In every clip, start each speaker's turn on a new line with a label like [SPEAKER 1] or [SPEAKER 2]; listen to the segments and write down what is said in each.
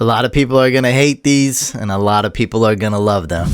[SPEAKER 1] A lot of people are going to hate these, and a lot of people are going to love them.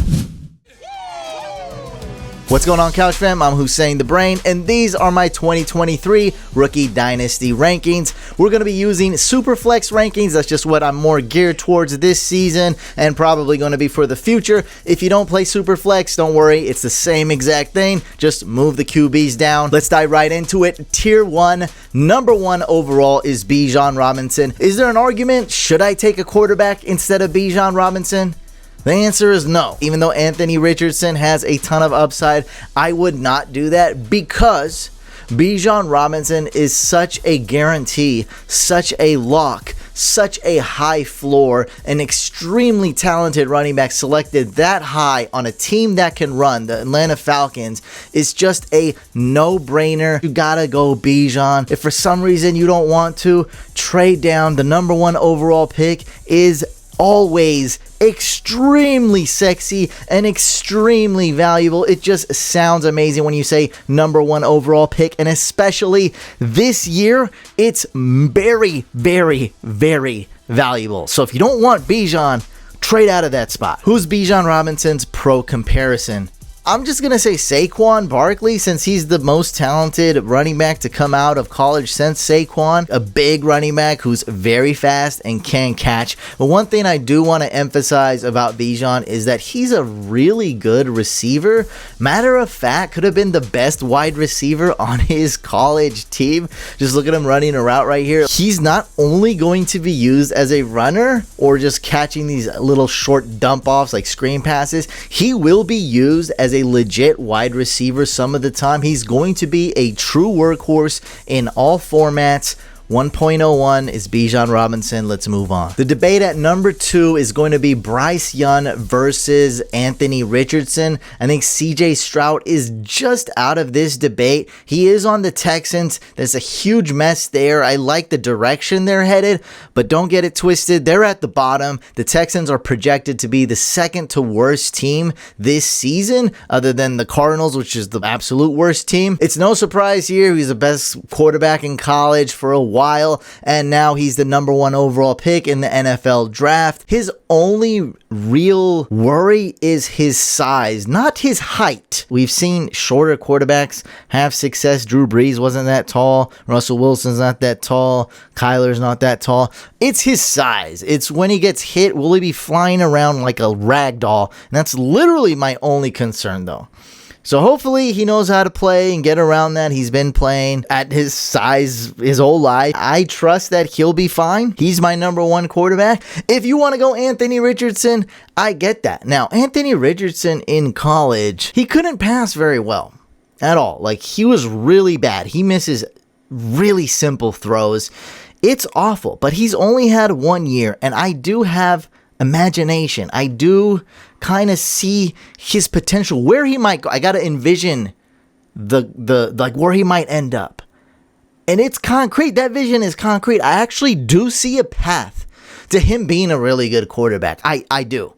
[SPEAKER 1] What's going on, Couch Fam? I'm Hussein the Brain, and these are my 2023 Rookie Dynasty rankings. We're going to be using superflex rankings. That's just what I'm more geared towards this season, and probably going to be for the future. If you don't play superflex, don't worry. It's the same exact thing. Just move the QBs down. Let's dive right into it. Tier 1, number 1 overall is Bijan Robinson. Is there an argument? Should I take a quarterback instead of Bijan Robinson? The answer is no. Even though Anthony Richardson has a ton of upside, I would not do that because Bijan Robinson is such a guarantee, such a lock, such a high floor, an extremely talented running back selected that high on a team that can run. The Atlanta Falcons is just a no-brainer. You gotta go Bijan. If for some reason you don't want to, trade down. The number 1 overall pick is always extremely sexy and extremely valuable. It just sounds amazing when you say number 1 overall pick, and especially this year, it's very, very, very valuable. So if you don't want Bijan, trade out of that spot. Who's Bijan Robinson's pro comparison? I'm just going to say Saquon Barkley, since he's the most talented running back to come out of college since Saquon. A big running back who's very fast and can catch. But one thing I do want to emphasize about Bijan is that he's a really good receiver. Matter of fact, could have been the best wide receiver on his college team. Just look at him running a route right here. He's not only going to be used as a runner or just catching these little short dump offs like screen passes. He will be used as a legit wide receiver some of the time. He's going to be a true workhorse in all formats. 1.01 is Bijan Robinson. Let's move on. The debate at number 2 is going to be Bryce Young versus Anthony Richardson. I think CJ Stroud is just out of this debate. He is on the Texans. There's a huge mess there. I like the direction they're headed, but don't get it twisted. They're at the bottom. The Texans are projected to be the second to worst team this season, other than the Cardinals, which is the absolute worst team. It's no surprise here. He's the best quarterback in college for a while, and now he's the number 1 overall pick in the NFL draft. His only real worry is his size, not his height. We've seen shorter quarterbacks have success. Drew Brees wasn't that tall. Russell Wilson's not that tall. Kyler's not that tall. It's his size. It's when he gets hit, will he be flying around like a rag doll? And that's literally my only concern, though. So hopefully he knows how to play and get around that. He's been playing at his size his whole life. I trust that he'll be fine. He's my number 1 quarterback. If you want to go Anthony Richardson, I get that. Now, Anthony Richardson in college, he couldn't pass very well at all. Like, he was really bad. He misses really simple throws. It's awful, but he's only had 1 year, and I do have imagination. I do kind of see his potential, where he might go. I got to envision the like where he might end up. And it's concrete. That vision is concrete. I actually do see a path to him being a really good quarterback. I do.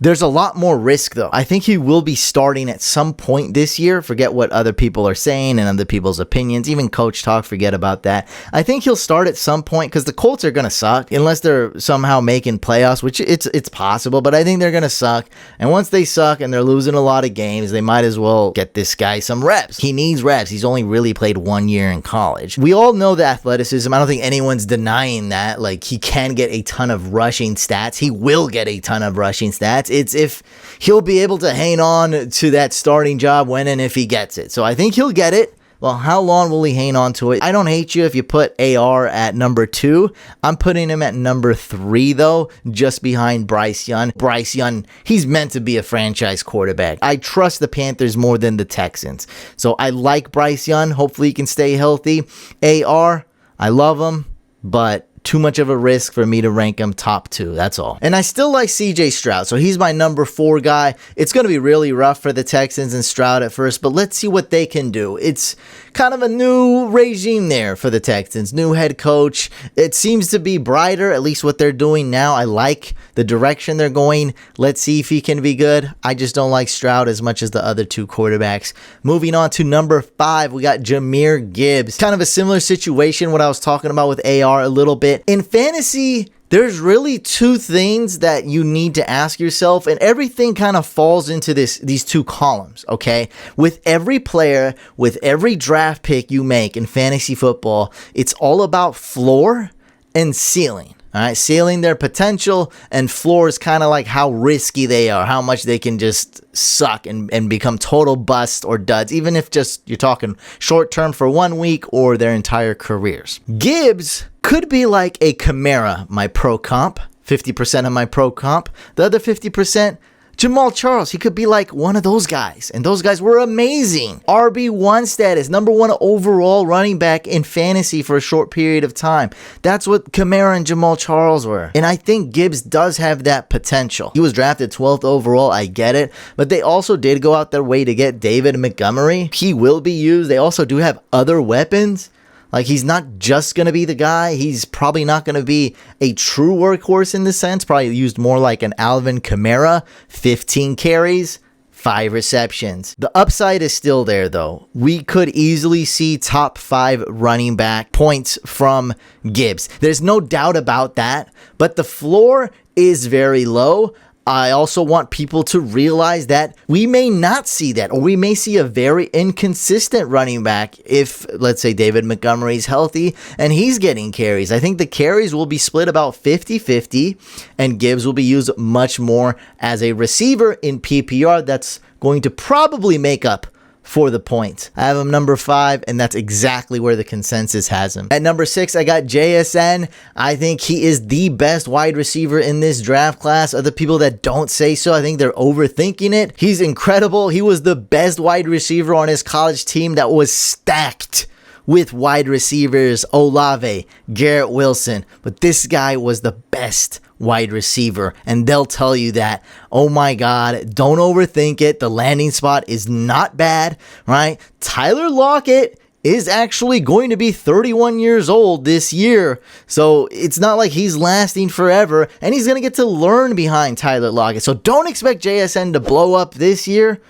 [SPEAKER 1] There's a lot more risk, though. I think he will be starting at some point this year. Forget what other people are saying and other people's opinions. Even coach talk, forget about that. I think he'll start at some point because the Colts are going to suck unless they're somehow making playoffs, which it's possible, but I think they're going to suck. And once they suck and they're losing a lot of games, they might as well get this guy some reps. He needs reps. He's only really played 1 year in college. We all know the athleticism. I don't think anyone's denying that. Like, he can get a ton of rushing stats. He will get a ton of rushing stats. It's if he'll be able to hang on to that starting job when and if he gets it. So I think he'll get it. Well, how long will he hang on to it? I don't hate you if you put AR at number 2. I'm putting him at number 3, though, just behind Bryce Young. Bryce Young, he's meant to be a franchise quarterback. I trust the Panthers more than the Texans. So I like Bryce Young. Hopefully he can stay healthy. AR, I love him, but too much of a risk for me to rank him top 2. That's all. And I still like CJ Stroud, so he's my number 4 guy. It's going to be really rough for the Texans and Stroud at first, but let's see what they can do. It's kind of a new regime there for the Texans. New head coach. It seems to be brighter, at least what they're doing now. I like the direction they're going. Let's see if he can be good. I just don't like Stroud as much as the other 2 quarterbacks. Moving on to number 5, we got Gibbs. Kind of a similar situation, what I was talking about with AR a little bit. In fantasy, There's really two things that you need to ask yourself, and everything kind of falls into these two columns, okay? With every player, with every draft pick you make in fantasy football, it's all about floor and ceiling. All right, ceiling their potential, and floor is kind of like how risky they are, how much they can just suck and become total bust or duds, even if just you're talking short term for 1 week or their entire careers. Gibbs could be like a Kamara, my pro comp, 50% of my pro comp. The other 50%, Jamal Charles, he could be like one of those guys. And those guys were amazing. RB1 status, number 1 overall running back in fantasy for a short period of time. That's what Kamara and Jamal Charles were. And I think Gibbs does have that potential. He was drafted 12th overall, I get it. But they also did go out their way to get David Montgomery. He will be used. They also do have other weapons. Like, he's not just going to be the guy. He's probably not going to be a true workhorse in the sense. Probably used more like an Alvin Kamara, 15 carries, 5 receptions. The upside is still there, though. We could easily see top 5 running back points from Gibbs. There's no doubt about that, but the floor is very low. I also want people to realize that we may not see that, or we may see a very inconsistent running back if, let's say, David Montgomery is healthy and he's getting carries. I think the carries will be split about 50-50, and Gibbs will be used much more as a receiver in PPR. That's going to probably make up for the points. I have him number 5, and that's exactly where the consensus has him. At number 6, I got JSN. I think he is the best wide receiver in this draft class. Other people that don't say so, I think they're overthinking it. He's incredible. He was the best wide receiver on his college team that was stacked with wide receivers, Olave, Garrett Wilson. But this guy was the best wide receiver, and they'll tell you that. Oh my God, don't overthink it. The landing spot is not bad, right? Tyler Lockett is actually going to be 31 years old this year, so it's not like he's lasting forever, and he's going to get to learn behind Tyler Lockett. So don't expect JSN to blow up this year,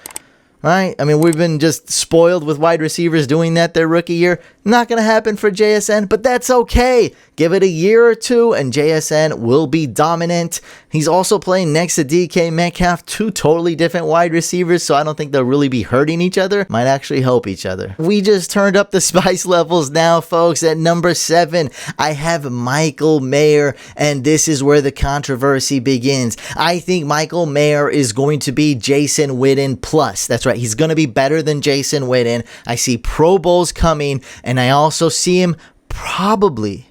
[SPEAKER 1] right? I mean, we've been just spoiled with wide receivers doing that their rookie year. Not going to happen for JSN, but that's okay. Give it a year or two, and JSN will be dominant. He's also playing next to DK Metcalf, 2 totally different wide receivers, so I don't think they'll really be hurting each other. Might actually help each other. We just turned up the spice levels now, folks. At number 7, I have Michael Mayer, and this is where the controversy begins. I think Michael Mayer is going to be Jason Witten plus. That's right. He's going to be better than Jason Witten. I see Pro Bowls coming, and I also see him probably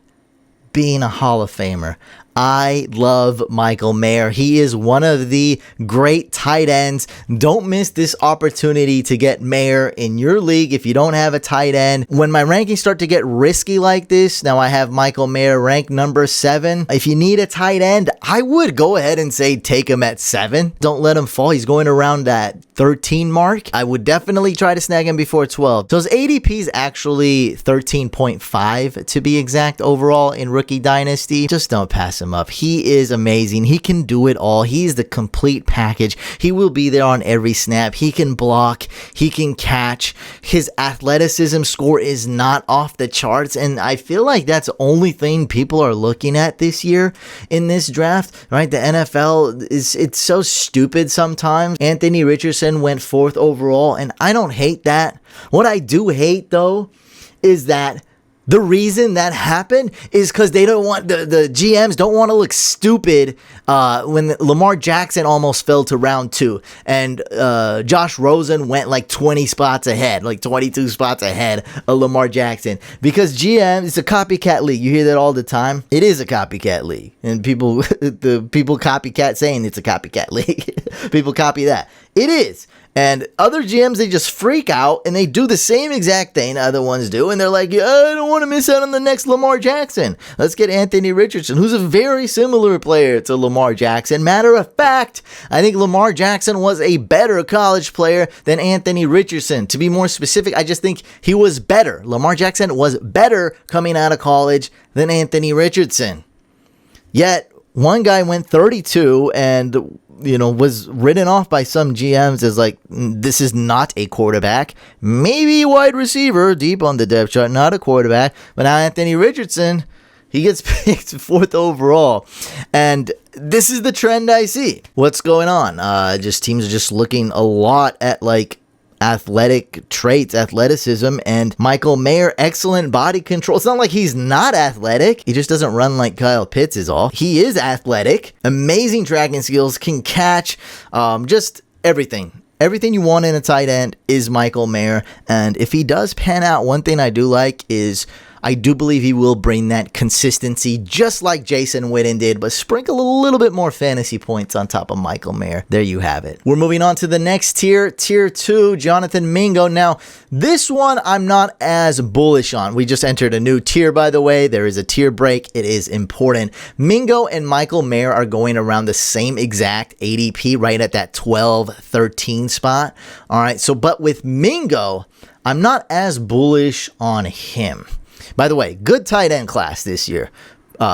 [SPEAKER 1] being a Hall of Famer. I love Michael Mayer. He is one of the great tight ends. Don't miss this opportunity to get Mayer in your league if you don't have a tight end. When my rankings start to get risky like this, now I have Michael Mayer ranked number 7. If you need a tight end, I would go ahead and say take him at 7. Don't let him fall. He's going around that 13 mark. I would definitely try to snag him before 12. So his ADP is actually 13.5 to be exact overall in Rookie Dynasty. Just don't pass him up. He is amazing. He can do it all. He's the complete package. He will be there on every snap. He can block. He can catch. His athleticism score is not off the charts, and I feel like that's the only thing people are looking at this year in this draft, right? The NFL it's so stupid sometimes. Anthony Richardson went 4th overall, and I don't hate that. What I do hate, though, is that the reason that happened is because they don't want the GMs don't want to look stupid when Lamar Jackson almost fell to round 2 and Josh Rosen went like 20 spots ahead, like 22 spots ahead of Lamar Jackson. Because GM, it's a copycat league. You hear that all the time. It is a copycat league, and people copycat saying it's a copycat league. People copy that. It is. And other GMs, they just freak out and they do the same exact thing other ones do. And they're like, I don't want to miss out on the next Lamar Jackson. Let's get Anthony Richardson, who's a very similar player to Lamar Jackson. Matter of fact, I think Lamar Jackson was a better college player than Anthony Richardson. To be more specific, I just think he was better. Lamar Jackson was better coming out of college than Anthony Richardson. Yet, one guy went 32 and was written off by some GMs as like, this is not a quarterback, maybe wide receiver deep on the depth chart, not a quarterback. But now Anthony Richardson, He gets picked 4th overall. And this is the trend I see. What's going on? Just teams are just looking a lot at like athletic traits, athleticism, and Michael Mayer, excellent body control. It's not like he's not athletic. He just doesn't run like Kyle Pitts is all. He is athletic, amazing tracking skills, can catch, just everything. Everything you want in a tight end is Michael Mayer. And if he does pan out, one thing I do like is I do believe he will bring that consistency just like Jason Witten did, but sprinkle a little bit more fantasy points on top of Michael Mayer. There you have it. We're moving on to the next tier, tier 2, Jonathan Mingo. Now, this one I'm not as bullish on. We just entered a new tier, by the way. There is a tier break. It is important. Mingo and Michael Mayer are going around the same exact ADP, right at that 12-13 spot. All right, so but with Mingo, I'm not as bullish on him. By the way, good tight end class this year.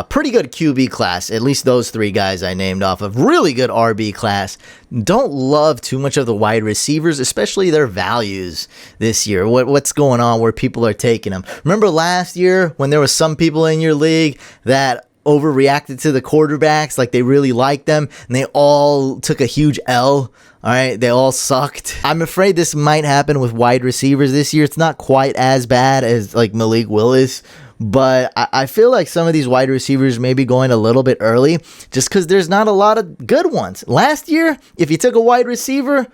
[SPEAKER 1] Pretty good QB class, at least those 3 guys I named off of. Really good RB class. Don't love too much of the wide receivers, especially their values this year. What's going on where people are taking them? Remember last year when there was some people in your league that overreacted to the quarterbacks, like they really liked them, and they all took a huge L. All right, they all sucked. I'm afraid this might happen with wide receivers this year. It's not quite as bad as like Malik Willis, but I feel like some of these wide receivers may be going a little bit early just because there's not a lot of good ones. Last year, if you took a wide receiver,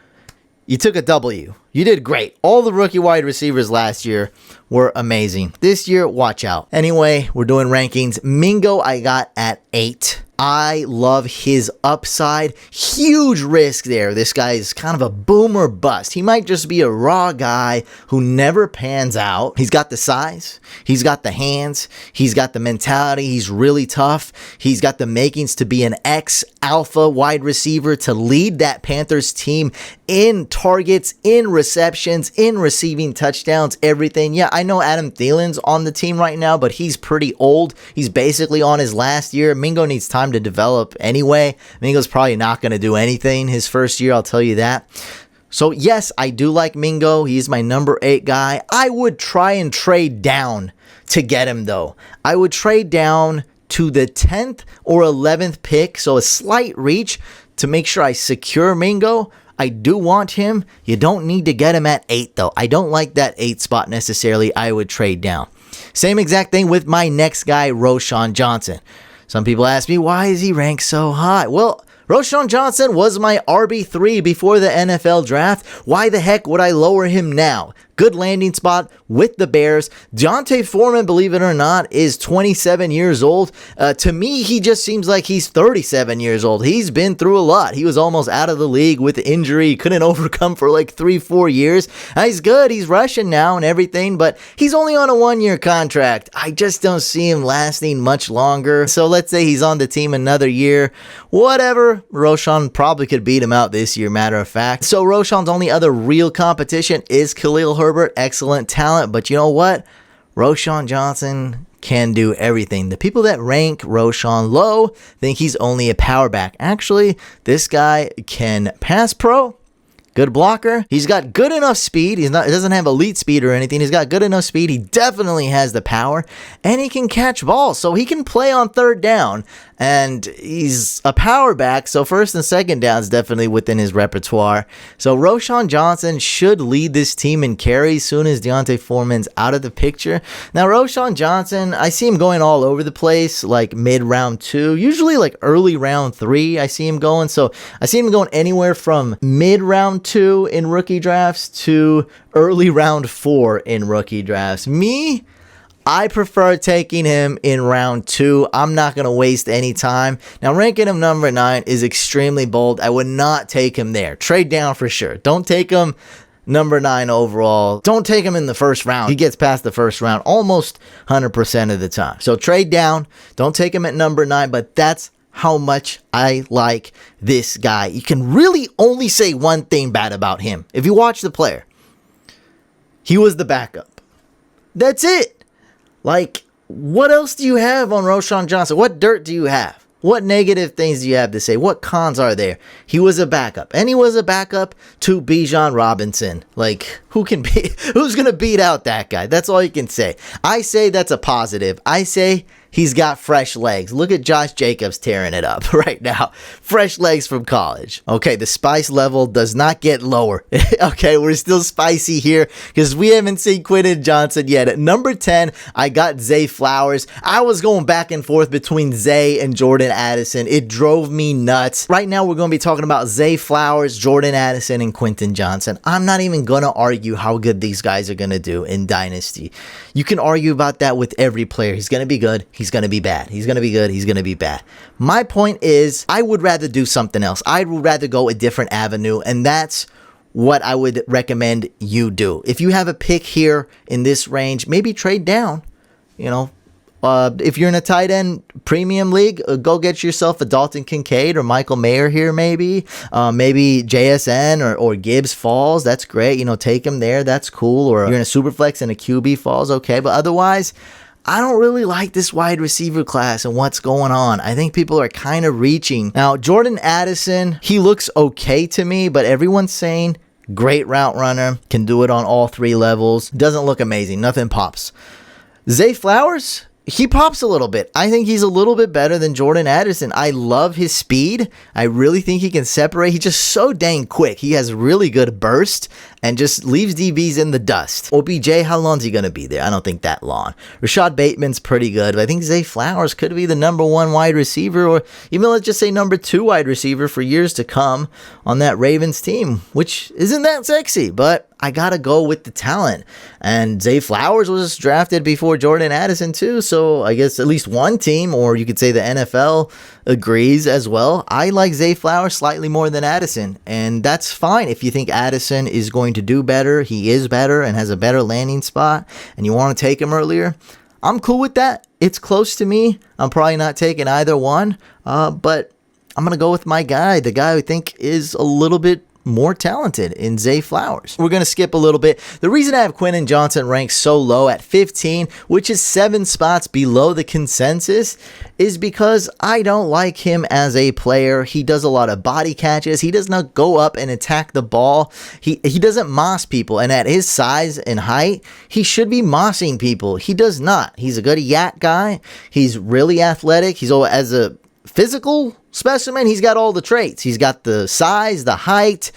[SPEAKER 1] you took a W. You did great. All the rookie wide receivers last year were amazing. This year, watch out. Anyway, we're doing rankings. Mingo, I got at 8. I love his upside. Huge risk there. This guy is kind of a boom or bust. He might just be a raw guy who never pans out. He's got the size. He's got the hands. He's got the mentality. He's really tough. He's got the makings to be an ex-alpha wide receiver to lead that Panthers team in targets, in receptions, in receiving touchdowns, everything. Yeah, I know Adam Thielen's on the team right now, but he's pretty old. He's basically on his last year. Mingo needs time to develop anyway. Mingo's probably not going to do anything his first year, I'll tell you that. So yes, I do like Mingo. He's my number 8 guy. I would try and trade down to get him though. I would trade down to the 10th or 11th pick, so a slight reach to make sure I secure Mingo. I do want him. You don't need to get him at 8 though. I don't like that 8 spot necessarily. I would trade down. Same exact thing with my next guy, Roschon Johnson. Some people ask me, why is he ranked so high? Well, Roschon Johnson was my RB3 before the NFL draft. Why the heck would I lower him now? Good landing spot with the Bears. D'Onta Foreman, believe it or not, is 27 years old. To me, he just seems like he's 37 years old. He's been through a lot. He was almost out of the league with injury. He couldn't overcome for like 3-4 years. He's good. He's rushing now and everything, but he's only on a 1-year contract. I just don't see him lasting much longer. So let's say he's on the team another year. Whatever. Roschon probably could beat him out this year, matter of fact. So Roschon's only other real competition is Khalil Herbert. Excellent talent, but you know what? Roschon Johnson can do everything. The people that rank Roschon low think he's only a power back. Actually, this guy can pass pro. Good blocker. He's got good enough speed. He doesn't have elite speed or anything. He's got good enough speed. He definitely has the power, and he can catch balls, so he can play on 3rd down. And he's a power back, so 1st and 2nd down is definitely within his repertoire. So Roschon Johnson should lead this team in carries soon as D'Onta Foreman's out of the picture. Now, Roschon Johnson, I see him going all over the place, like mid-round 2, usually like early round 3 I see him going. So I see him going anywhere from mid-round 2 in rookie drafts to early round 4 in rookie drafts. I prefer taking him in round 2. I'm not going to waste any time. Now, ranking him number 9 is extremely bold. I would not take him there. Trade down for sure. Don't take him number 9 overall. Don't take him in the 1st round. He gets past the 1st round almost 100% of the time. So trade down. Don't take him at number 9, but that's how much I like this guy. You can really only say one thing bad about him. If you watch the player, he was the backup. That's it. Like, what else do you have on Roschon Johnson? What dirt do you have? What negative things do you have to say? What cons are there? He was a backup, and he was a backup to Bijan Robinson. Like, who's going to beat out that guy? That's all you can say. I say that's a positive. I say he's got fresh legs. Look at Josh Jacobs tearing it up right now. Fresh legs from college. Okay, the spice level does not get lower. Okay, we're still spicy here because we haven't seen Quentin Johnson yet. At number 10, I got Zay Flowers. I was going back and forth between Zay and Jordan Addison. It drove me nuts. Right now, we're going to be talking about Zay Flowers, Jordan Addison, and Quentin Johnson. I'm not even going to argue how good these guys are going to do in Dynasty. You can argue about that with every player. He's going to be good. He's going to be bad. He's going to be good. He's going to be bad. My point is, I would rather do something else. I would rather go a different avenue, and that's what I would recommend you do. If you have a pick here in this range, maybe trade down. You know, if you're in a tight end premium league, go get yourself a Dalton Kincaid or Michael Mayer here, maybe JSN or Gibbs falls. That's great. You know, take him there. That's cool. Or you're in a superflex and a QB falls. Okay. But otherwise, I don't really like this wide receiver class and what's going on. I think people are kind of reaching. Now, Jordan Addison, he looks okay to me, but everyone's saying great route runner, can do it on all 3 levels. Doesn't look amazing. Nothing pops. Zay Flowers, he pops a little bit. I think he's a little bit better than Jordan Addison. I love his speed. I really think he can separate. He's just so dang quick. He has really good burst and just leaves DBs in the dust. OBJ, how long is he going to be there? I don't think that long. Rashad Bateman's pretty good, but I think Zay Flowers could be the number 1 wide receiver, or even let's just say number 2 wide receiver for years to come on that Ravens team, which isn't that sexy, but I got to go with the talent. And Zay Flowers was drafted before Jordan Addison too, so I guess at least one team, or you could say the NFL, agrees as well. I like Zay Flowers slightly more than Addison, and that's fine. If you think Addison is going to do better, he is better and has a better landing spot, and you want to take him earlier, I'm cool with that. It's close to me. I'm probably not taking either one, but I'm going to go with my guy, the guy I think is a little bit more talented in Zay Flowers. We're going to skip a little bit. The reason I have Quentin Johnson ranked so low at 15, which is 7 spots below the consensus, is because I don't like him as a player. He does a lot of body catches. He does not go up and attack the ball. He doesn't moss people, and at his size and height, he should be mossing people. He does not. He's a good yak guy. He's really athletic. He's as a physical specimen, he's got all the traits. He's got the size, the height,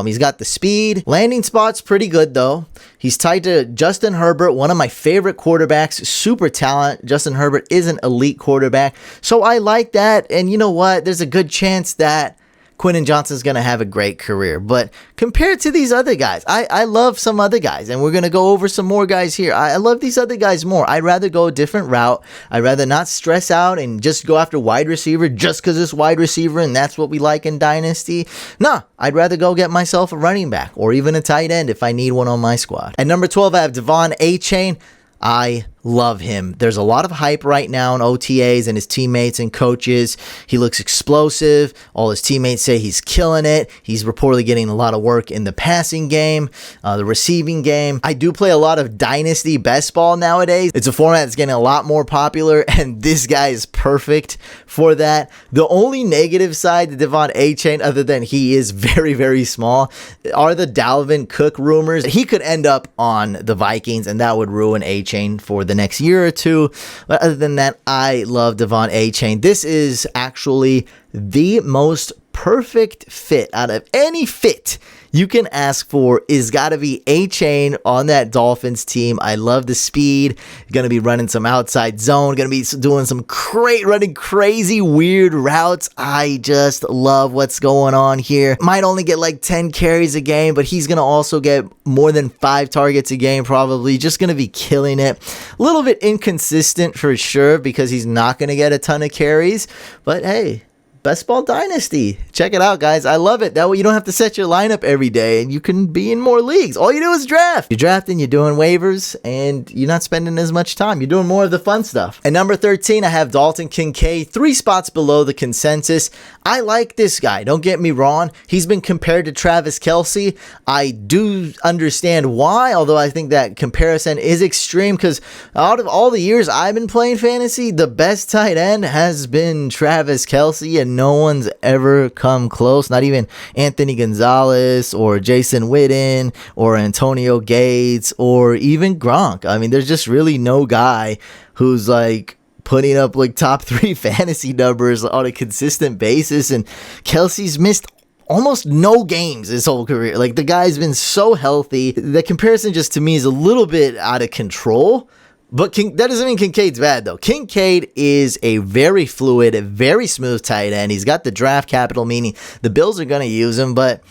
[SPEAKER 1] he's got the speed. Landing spot's pretty good though. He's tied to Justin Herbert, one of my favorite quarterbacks, super talent. Justin Herbert is an elite quarterback, so I like that. And you know what? There's a good chance that Quentin Johnson's going to have a great career. But compared to these other guys, I love some other guys, and we're going to go over some more guys here. I love these other guys more. I'd rather go a different route. I'd rather not stress out and just go after wide receiver just because it's wide receiver and that's what we like in Dynasty. Nah, I'd rather go get myself a running back or even a tight end if I need one on my squad. At number 12, I have Devon Achane. I love him. There's a lot of hype right now in OTAs and his teammates and coaches. He looks explosive. All his teammates say he's killing it. He's reportedly getting a lot of work in the passing game, the receiving game. I do play a lot of Dynasty best ball nowadays. It's a format that's getting a lot more popular, and this guy is perfect for that. The only negative side to Devon Achane, other than he is very, very small, are the Dalvin Cook rumors. He could end up on the Vikings, and that would ruin Achane for the next year or two. But other than that, I love Devon Achane. This is actually the most perfect fit out of any fit you can ask for. Is got to be Achane on that Dolphins team. I love the speed. Going to be running some outside zone. Going to be doing some running crazy weird routes. I just love what's going on here. Might only get like 10 carries a game, but he's going to also get more than 5 targets a game probably. Just going to be killing it. A little bit inconsistent for sure because he's not going to get a ton of carries, but hey, Best Ball Dynasty. Check it out, guys. I love it. That way you don't have to set your lineup every day and you can be in more leagues. All you do is draft. You're drafting, you're doing waivers, and you're not spending as much time. You're doing more of the fun stuff. At number 13, I have Dalton Kincaid, 3 spots below the consensus. I like this guy. Don't get me wrong. He's been compared to Travis Kelce. I do understand why, although I think that comparison is extreme because out of all the years I've been playing fantasy, the best tight end has been Travis Kelce, and no one's ever come close. Not even Anthony Gonzalez or Jason Witten or Antonio Gates or even Gronk. I mean, there's just really no guy who's like putting up like top 3 fantasy numbers on a consistent basis, and Kelsey's missed almost no games his whole career. Like, the guy's been so healthy. The comparison just to me is a little bit out of control. But that doesn't mean Kincaid's bad, though. Kincaid is a very fluid, very smooth tight end. He's got the draft capital, meaning the Bills are going to use him. But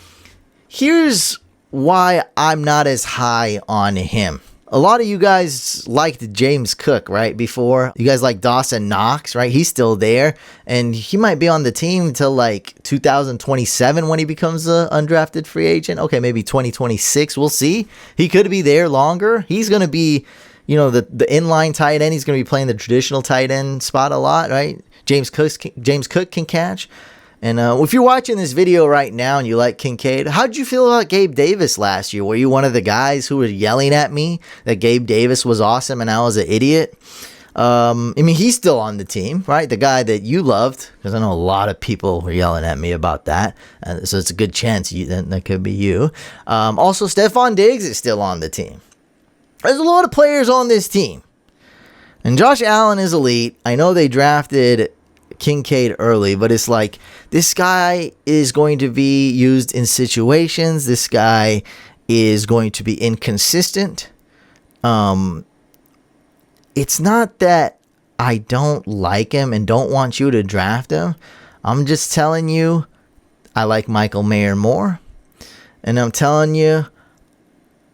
[SPEAKER 1] here's why I'm not as high on him. A lot of you guys liked James Cook, right, before. You guys like Dawson Knox, right? He's still there. And he might be on the team until like 2027 when he becomes an undrafted free agent. Okay, maybe 2026. We'll see. He could be there longer. He's going to be, you know, the inline tight end. He's going to be playing the traditional tight end spot a lot, right? James Cook can catch. And if you're watching this video right now and you like Kincaid, how'd you feel about Gabe Davis last year? Were you one of the guys who were yelling at me that Gabe Davis was awesome and I was an idiot? I mean, he's still on the team, right? The guy that you loved, because I know a lot of people were yelling at me about that. So it's a good chance that could be you. Also, Stephon Diggs is still on the team. There's a lot of players on this team. And Josh Allen is elite. I know they drafted Kincaid early, but it's like, this guy is going to be used in situations. This guy is going to be inconsistent. It's not that I don't like him and don't want you to draft him. I'm just telling you, I like Michael Mayer more. And I'm telling you,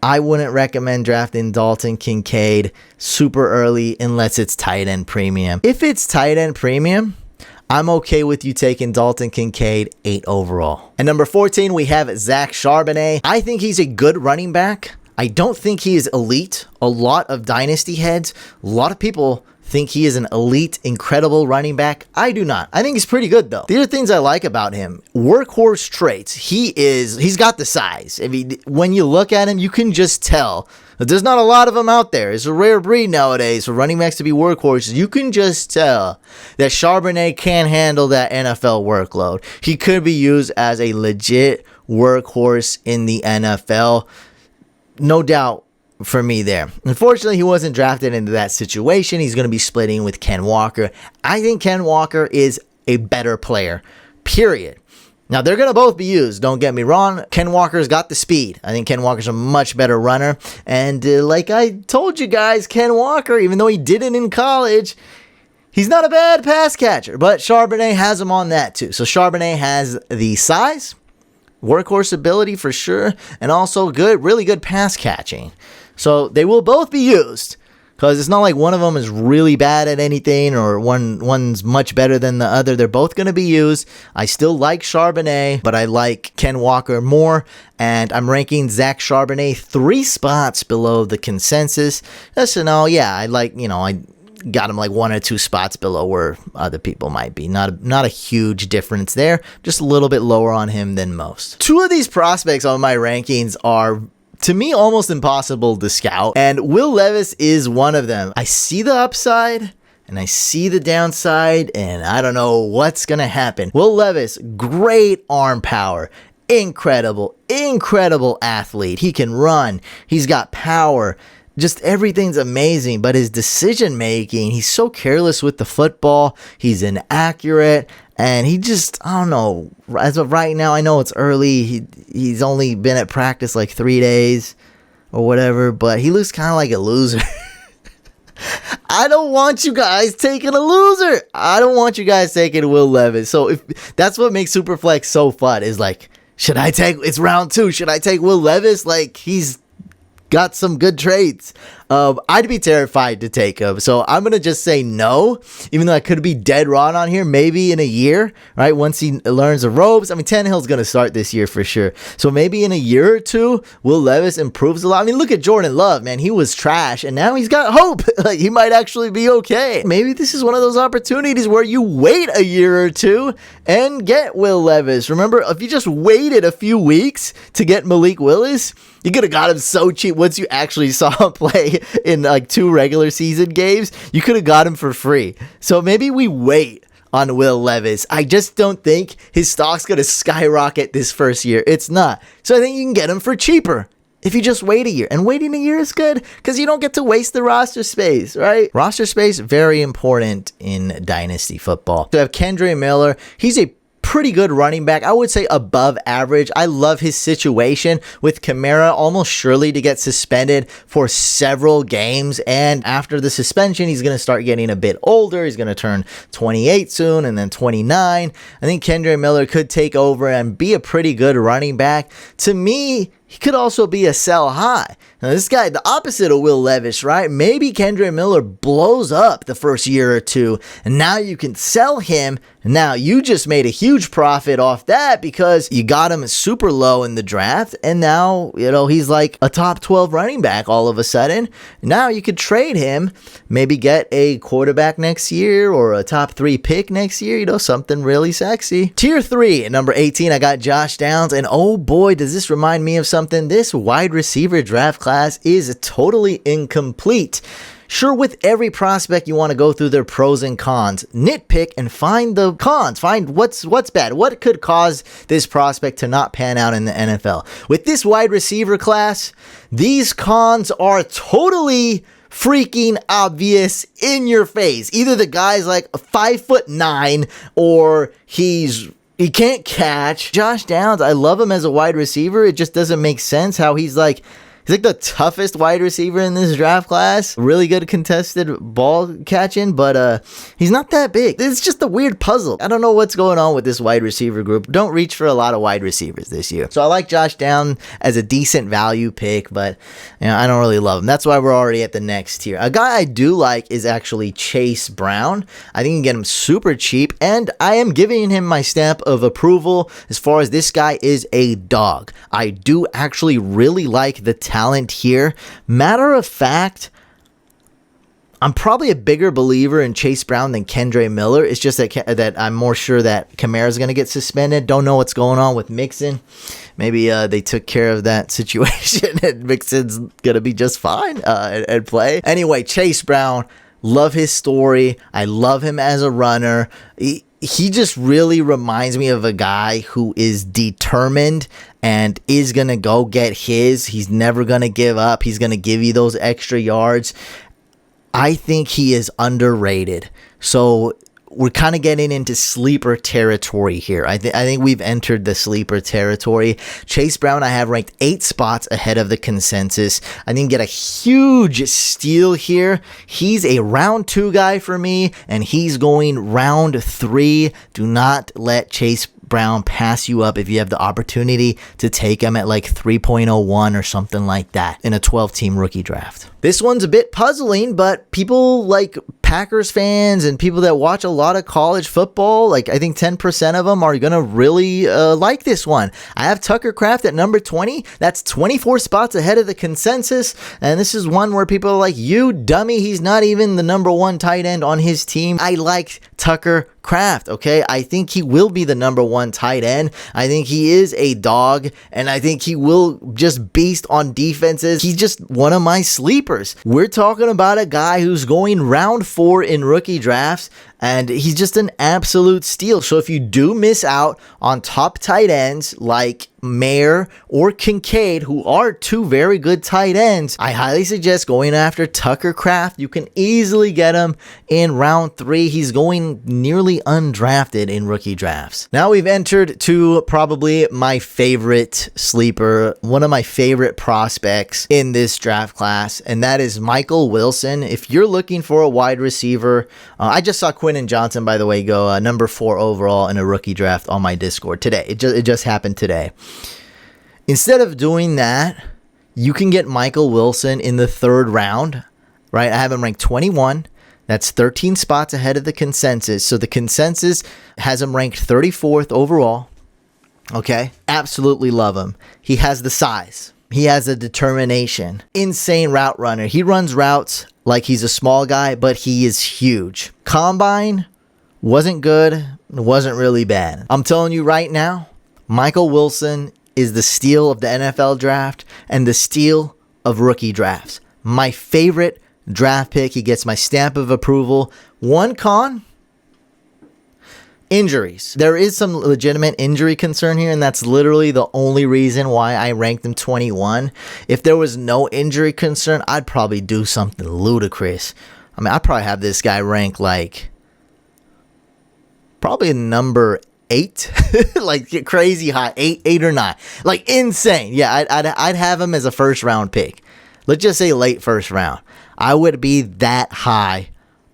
[SPEAKER 1] I wouldn't recommend drafting Dalton Kincaid super early unless it's tight end premium. If it's tight end premium, I'm okay with you taking Dalton Kincaid 8 overall. At number 14, we have Zach Charbonnet. I think he's a good running back. I don't think he is elite. A lot of dynasty heads, a lot of people think he is an elite, incredible running back. I do not. I think he's pretty good, though. The other things I like about him, workhorse traits. He's got the size. I mean, when you look at him, you can just tell. There's not a lot of them out there. It's a rare breed nowadays for running backs to be workhorses. You can just tell that Charbonnet can handle that NFL workload. He could be used as a legit workhorse in the NFL. No doubt for me there. Unfortunately, he wasn't drafted into that situation. He's going to be splitting with Ken Walker. I think Ken Walker is a better player, period. Now, they're going to both be used. Don't get me wrong. Ken Walker's got the speed. I think Ken Walker's a much better runner. And like I told you guys, Ken Walker, even though he didn't in college, he's not a bad pass catcher. But Charbonnet has him on that too. So Charbonnet has the size, workhorse ability for sure, and also really good pass catching. So they will both be used, because it's not like one of them is really bad at anything or one's much better than the other. They're both going to be used. I still like Charbonnet, but I like Ken Walker more. And I'm ranking Zach Charbonnet 3 spots below the consensus. Just to know, yeah, I got him like 1 or 2 spots below where other people might be. Not a huge difference there. Just a little bit lower on him than most. 2 of these prospects on my rankings are, to me, almost impossible to scout, and Will Levis is one of them. I see the upside and I see the downside, and I don't know what's gonna happen. Will Levis, great arm power, incredible athlete. He can run, he's got power, just everything's amazing, but his decision making, he's so careless with the football, he's inaccurate. And he just, I don't know, as of right now, I know it's early. He's only been at practice like 3 days or whatever, but he looks kind of like a loser. I don't want you guys taking a loser. I don't want you guys taking Will Levis. So if that's what makes Superflex so fun, is like, it's round 2. Should I take Will Levis? Like, he's got some good traits. I'd be terrified to take him. So I'm going to just say no, even though I could be dead wrong on here. Maybe in a year, right? Once he learns the ropes. I mean, Tannehill's going to start this year for sure. So maybe in a year or 2, Will Levis improves a lot. I mean, look at Jordan Love, man. He was trash, and now he's got hope. Like, he might actually be okay. Maybe this is one of those opportunities where you wait a year or 2 and get Will Levis. Remember, if you just waited a few weeks to get Malik Willis, you could have got him so cheap. Once you actually saw him play in like 2 regular season games, you could have got him for free. So maybe we wait on Will Levis. I just don't think his stock's going to skyrocket this first year. It's not. So I think you can get him for cheaper if you just wait a year. And waiting a year is good because you don't get to waste the roster space, right? Roster space, very important in Dynasty football. So I have Kendre Miller. He's a pretty good running back. I would say above average. I love his situation with Kamara almost surely to get suspended for several games. And after the suspension, he's going to start getting a bit older. He's going to turn 28 soon and then 29. I think Kendre Miller could take over and be a pretty good running back. To me, he could also be a sell high. Now, this guy, the opposite of Will Levis, right? Maybe Kendre Miller blows up the first year or two, and now you can sell him. Now, you just made a huge profit off that because you got him super low in the draft, and now, he's like a top 12 running back all of a sudden. Now, you could trade him, maybe get a quarterback next year or a top 3 pick next year, something really sexy. Tier 3, at number 18, I got Josh Downs, and oh boy, does this remind me of something. This wide receiver draft class is totally incomplete. Sure, with every prospect, you want to go through their pros and cons, nitpick, and find the cons. Find what's bad. What could cause this prospect to not pan out in the NFL? With this wide receiver class, these cons are totally freaking obvious in your face. Either the guy's like 5'9" or he can't catch. Josh Downs, I love him as a wide receiver. It just doesn't make sense how he's like the toughest wide receiver in this draft class. Really good contested ball catching, but he's not that big. It's just a weird puzzle. I don't know what's going on with this wide receiver group. Don't reach for a lot of wide receivers this year. So I like Josh Downs as a decent value pick, but I don't really love him. That's why we're already at the next tier. A guy I do like is actually Chase Brown. I think you can get him super cheap, and I am giving him my stamp of approval as far as this guy is a dog. I do actually really like the talent here. Matter of fact, I'm probably a bigger believer in Chase Brown than Kendre Miller. It's just that I'm more sure that Kamara's going to get suspended. Don't know what's going on with Mixon. Maybe they took care of that situation and Mixon's going to be just fine and play. Anyway, Chase Brown, love his story. I love him as a runner. He just really reminds me of a guy who is determined and is going to go get his. He's never going to give up. He's going to give you those extra yards. I think he is underrated. So we're kind of getting into sleeper territory here. I think we've entered the sleeper territory. Chase Brown, I have ranked 8 spots ahead of the consensus. I didn't get a huge steal here. He's a round 2 guy for me, and he's going round 3. Do not let Chase Brown pass you up if you have the opportunity to take him at like 3.01 or something like that in a 12-team rookie draft. This one's a bit puzzling, but people like Packers fans and people that watch a lot of college football, like I think 10% of them are going to really like this one. I have Tucker Kraft at number 20. That's 24 spots ahead of the consensus. And this is one where people are like, you dummy, he's not even the number 1 tight end on his team. I like Tucker Kraft, okay? I think he will be the number 1 tight end. I think he is a dog, and I think he will just beast on defenses. He's just one of my sleepers. We're talking about a guy who's going round 4 in rookie drafts, and he's just an absolute steal. So if you do miss out on top tight ends like Mayer or Kincaid, who are 2 very good tight ends, I highly suggest going after Tucker Kraft. You can easily get him in round 3. He's going nearly undrafted in rookie drafts. Now we've entered to probably my favorite sleeper, one of my favorite prospects in this draft class, and that is Michael Wilson. If you're looking for a wide receiver, I just saw Quentin Johnson, by the way, go number 4 overall in a rookie draft on my Discord today. It just happened today. Instead of doing that, you can get Michael Wilson in the 3rd round, right? I have him ranked 21. That's 13 spots ahead of the consensus. So the consensus has him ranked 34th overall. Okay? Absolutely love him. He has the size. He has the determination. Insane route runner. He runs routes like he's a small guy, but he is huge. Combine wasn't good. Wasn't really bad. I'm telling you right now, Michael Wilson is the steal of the NFL draft and the steal of rookie drafts. My favorite draft pick. He gets my stamp of approval. One con Injuries. There is some legitimate injury concern here, and that's literally the only reason why I ranked him 21. If there was no injury concern, I'd probably do something ludicrous. I mean, I'd probably have this guy rank like probably number 8, like crazy high, 8 or 9, like insane. Yeah, I'd have him as a first round pick. Let's just say late first round. I would be that high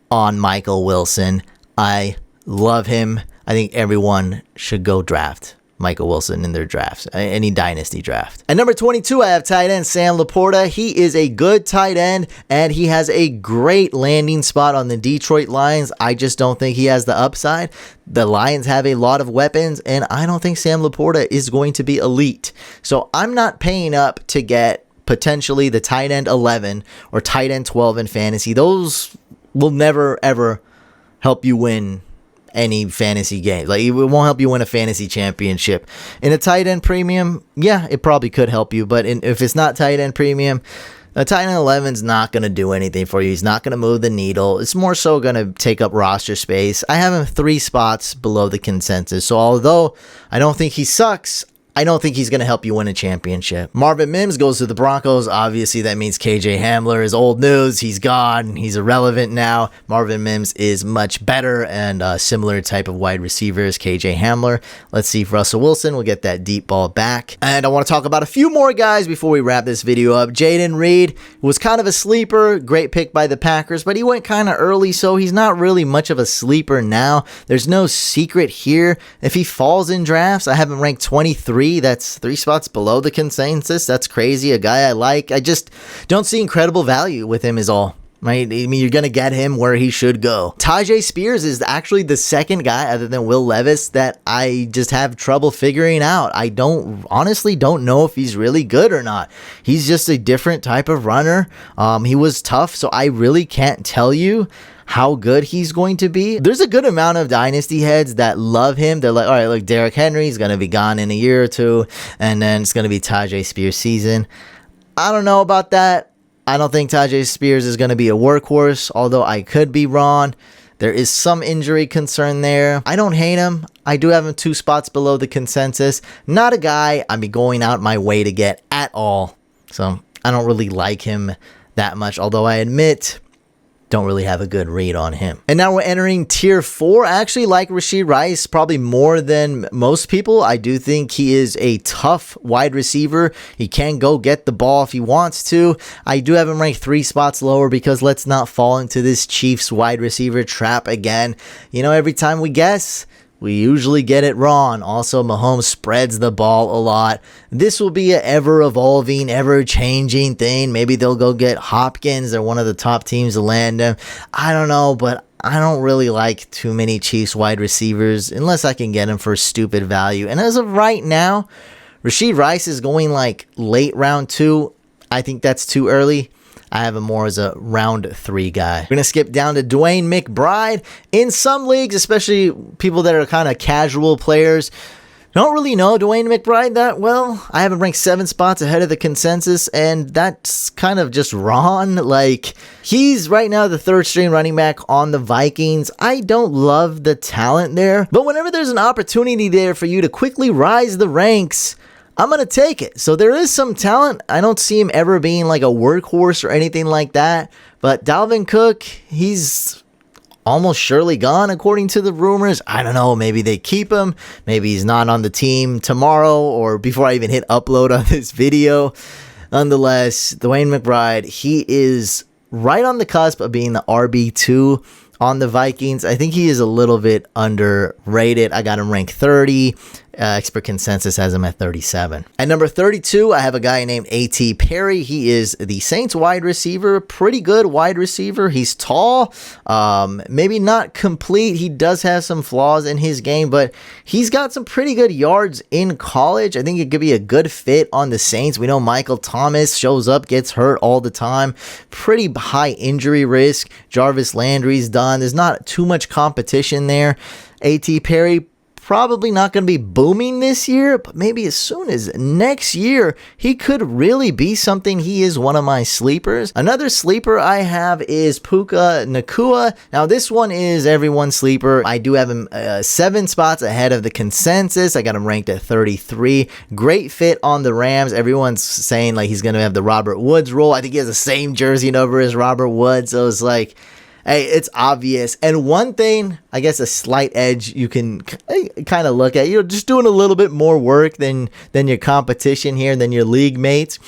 [SPEAKER 1] on Michael Wilson. I love him. I think everyone should go draft Michael Wilson in their drafts, any dynasty draft. At number 22, I have tight end Sam Laporta. He is a good tight end, and he has a great landing spot on the Detroit Lions. I just don't think he has the upside. The Lions have a lot of weapons, and I don't think Sam Laporta is going to be elite. So I'm not paying up to get potentially the tight end 11 or tight end 12 in fantasy. Those will never, ever help you win any fantasy game. Like, it won't help you win a fantasy championship. In a tight end premium, yeah, it probably could help you, but if it's not tight end premium, a tight end 11 is not going to do anything for you. He's not going to move the needle. It's more so going to take up roster space. I have him 3 spots below the consensus, so although I don't think he sucks, I don't think he's going to help you win a championship. Marvin Mims goes to the Broncos. Obviously, that means KJ Hamler is old news. He's gone. He's irrelevant now. Marvin Mims is much better and a similar type of wide receiver as KJ Hamler. Let's see if Russell Wilson will get that deep ball back. And I want to talk about a few more guys before we wrap this video up. Jaden Reed was kind of a sleeper. Great pick by the Packers, but he went kind of early, so he's not really much of a sleeper now. There's no secret here. If he falls in drafts, I have him ranked 23. That's 3 spots below the consensus. That's crazy. A guy I like. I just don't see incredible value with him is all. Right? I mean, you're going to get him where he should go. Tyjae Spears is actually the second guy other than Will Levis that I just have trouble figuring out. I honestly don't know if he's really good or not. He's just a different type of runner. He was tough, so I really can't tell you how good he's going to be. There's a good amount of dynasty heads that love him. They're like, all right, look, Derrick Henry's going to be gone in a year or two, and then it's going to be Tyjae Spears season. I don't know about that. I don't think Tyjae Spears is going to be a workhorse, although I could be wrong. There is some injury concern there. I don't hate him. I do have him 2 spots below the consensus. Not a guy I'd be going out my way to get at all. So I don't really like him that much, although I admit don't really have a good read on him. And now we're entering tier 4. I actually like Rashee Rice probably more than most people. I do think he is a tough wide receiver. He can go get the ball if he wants to. I do have him ranked 3 spots lower because let's not fall into this Chiefs wide receiver trap again. You know, every time we guess, we usually get it wrong. Also, Mahomes spreads the ball a lot. This will be an ever-evolving, ever-changing thing. Maybe they'll go get Hopkins. They're one of the top teams to land him. I don't know, but I don't really like too many Chiefs wide receivers unless I can get him for stupid value. And as of right now, Rashee Rice is going like late round 2. I think that's too early. I have him more as a round 3 guy. We're going to skip down to Dwayne McBride. In some leagues, especially people that are kind of casual players, don't really know Dwayne McBride that well. I have him ranked 7 spots ahead of the consensus, and that's kind of just wrong. Like, he's right now the 3rd string running back on the Vikings. I don't love the talent there, but whenever there's an opportunity there for you to quickly rise the ranks, I'm going to take it. So there is some talent. I don't see him ever being like a workhorse or anything like that. But Dalvin Cook, he's almost surely gone according to the rumors. I don't know. Maybe they keep him. Maybe he's not on the team tomorrow or before I even hit upload on this video. Nonetheless, Dwayne McBride, he is right on the cusp of being the RB2 on the Vikings. I think he is a little bit underrated. I got him ranked 30. Expert consensus has him at 37. At number 32, I have a guy named A.T. Perry. He is the Saints wide receiver. Pretty good wide receiver. He's tall. Maybe not complete. He does have some flaws in his game, but he's got some pretty good yards in college. I think it could be a good fit on the Saints. We know Michael Thomas shows up, gets hurt all the time. Pretty high injury risk. Jarvis Landry's done. There's not too much competition there. A.T. Perry, probably not going to be booming this year, but maybe as soon as next year, he could really be something. He is one of my sleepers. Another sleeper I have is Puka Nacua. Now, this one is everyone's sleeper. I do have him 7 spots ahead of the consensus. I got him ranked at 33. Great fit on the Rams. Everyone's saying like he's going to have the Robert Woods role. I think he has the same jersey number as Robert Woods. So it's like, hey, it's obvious. And one thing, I guess a slight edge you can kind of look at, you're just doing a little bit more work than your competition here, than your league mates.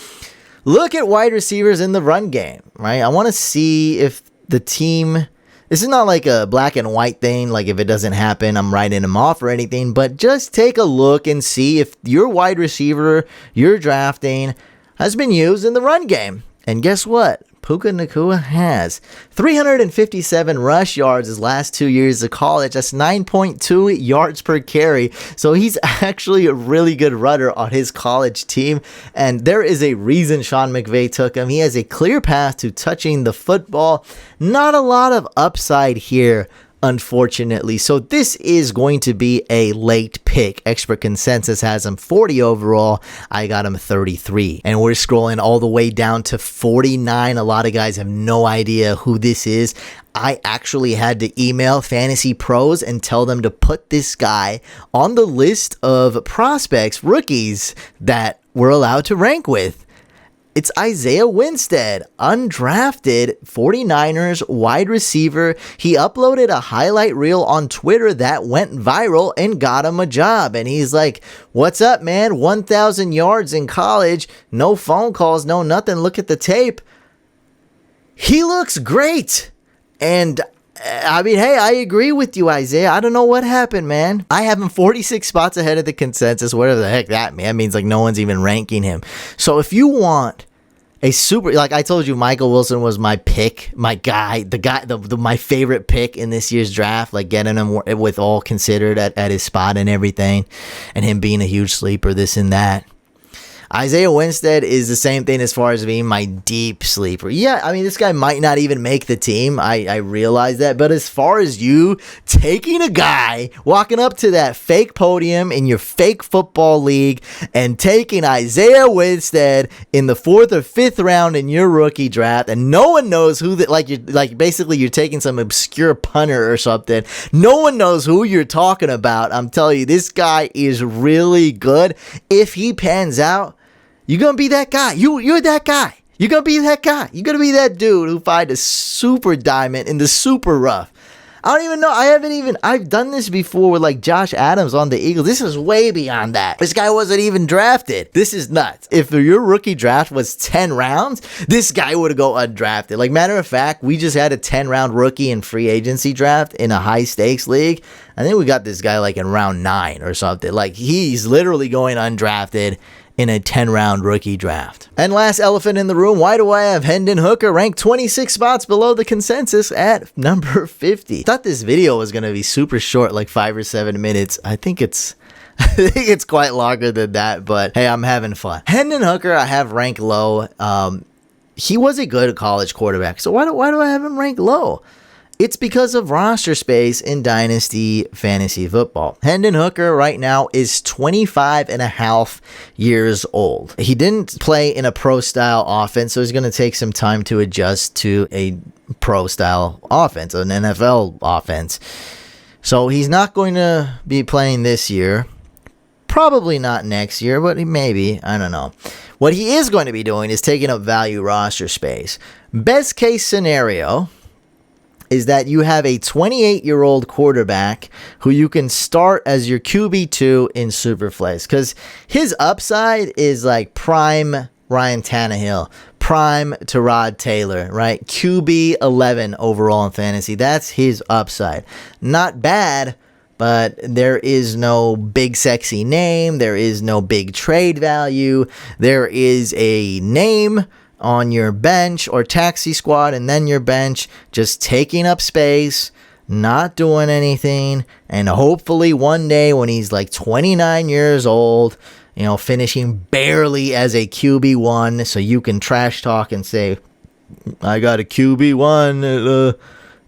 [SPEAKER 1] Look at wide receivers in the run game, right? I want to see if the team, this is not like a black and white thing, like if it doesn't happen, I'm writing them off or anything, but just take a look and see if your wide receiver you're drafting has been used in the run game. And guess what? Puka Nacua has 357 rush yards his last 2 years of college. That's 9.2 yards per carry. So he's actually a really good runner on his college team. And there is a reason Sean McVay took him. He has a clear path to touching the football. Not a lot of upside here, unfortunately. So this is going to be a late pick. Expert consensus has him 40 overall. I got him 33. And we're scrolling all the way down to 49. A lot of guys have no idea who this is. I actually had to email Fantasy Pros and tell them to put this guy on the list of prospects, rookies, that we're allowed to rank with. It's Isaiah Winstead, undrafted 49ers wide receiver. He uploaded a highlight reel on Twitter that went viral and got him a job. And he's like, what's up, man? 1,000 yards in college. No phone calls, no nothing. Look at the tape. He looks great. And I mean, hey, I agree with you, Isaiah. I don't know what happened, man. I have him 46 spots ahead of the consensus. Whatever the heck that means, like no one's even ranking him. So if you want a super, like I told you, Michael Wilson was my pick, my guy, my favorite pick in this year's draft, like getting him with all considered at his spot and everything, and him being a huge sleeper, this and that. Isaiah Winstead is the same thing as far as being my deep sleeper. Yeah, I mean, this guy might not even make the team. I realize that. But as far as you taking a guy, walking up to that fake podium in your fake football league and taking Isaiah Winstead in the 4th or 5th round in your rookie draft, and no one knows who that, like basically you're taking some obscure punter or something. No one knows who you're talking about. I'm telling you, this guy is really good. If he pans out, you're going to be that guy. You're that guy. You're going to be that guy. You're going to be that dude who finds a super diamond in the super rough. I don't even know. I've done this before with like Josh Adams on the Eagles. This is way beyond that. This guy wasn't even drafted. This is nuts. If your rookie draft was 10 rounds, this guy would go undrafted. Like, matter of fact, we just had a 10-round rookie and free agency draft in a high stakes league. I think we got this guy like in round 9 or something. Like, he's literally going undrafted in a 10-round rookie draft. And last elephant in the room, why do I have Hendon Hooker ranked 26 spots below the consensus at number 50? Thought this video was going to be super short, like 5 or 7 minutes. I think it's quite longer than that, but hey, I'm having fun. Hendon Hooker, I have ranked low. He was a good college quarterback, so why do I have him ranked low? It's because of roster space in Dynasty Fantasy Football. Hendon Hooker right now is 25 and a half years old. He didn't play in a pro-style offense, so he's going to take some time to adjust to a pro-style offense, an NFL offense. So he's not going to be playing this year. Probably not next year, but maybe. I don't know. What he is going to be doing is taking up value roster space. Best case scenario is that you have a 28-year-old quarterback who you can start as your QB2 in Superflex, because his upside is like prime Ryan Tannehill, prime Tyrod Taylor, right? QB 11 overall in fantasy. That's his upside. Not bad, but there is no big sexy name. There is no big trade value. There is a name on your bench or taxi squad, and then your bench just taking up space, not doing anything, and hopefully one day when he's like 29 years old, you know, finishing barely as a QB1, so you can trash talk and say, I got a QB1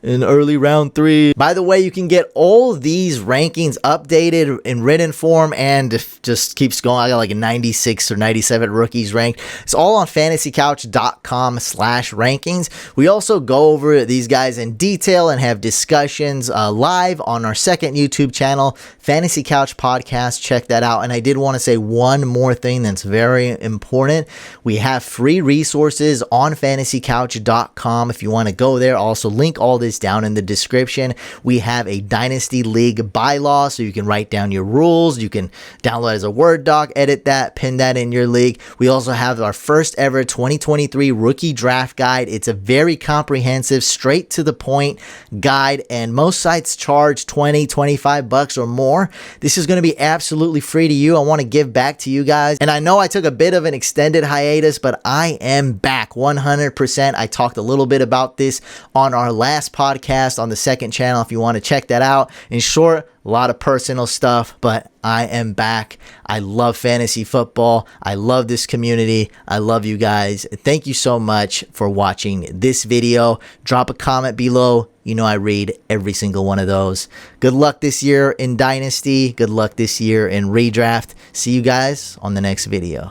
[SPEAKER 1] in early round 3. By the way, you can get all these rankings updated in written form, and it just keeps going. I got like a 96 or 97 rookies ranked. It's all on fantasycouch.com/rankings. We also go over these guys in detail and have discussions live on our second YouTube channel, Fantasy Couch Podcast. Check that out. And I did want to say one more thing that's very important. We have free resources on fantasycouch.com if you want to go there. Also link all this down in the description. We have a Dynasty League bylaw, so you can write down your rules. You can download it as a Word doc, edit that, pin that in your league. We also have our first ever 2023 rookie draft guide. It's a very comprehensive, straight to the point guide, and most sites charge 20, 25 bucks or more. This is going to be absolutely free to you. I want to give back to you guys. And I know I took a bit of an extended hiatus, but I am back 100%. I talked a little bit about this on our last podcast on the second channel if you want to check that out. In short, a lot of personal stuff, but I am back. I love fantasy football. I love this community. I love you guys. Thank you so much for watching this video. Drop a comment below. You know I read every single one of those. Good luck this year in Dynasty. Good luck this year in Redraft. See you guys on the next video.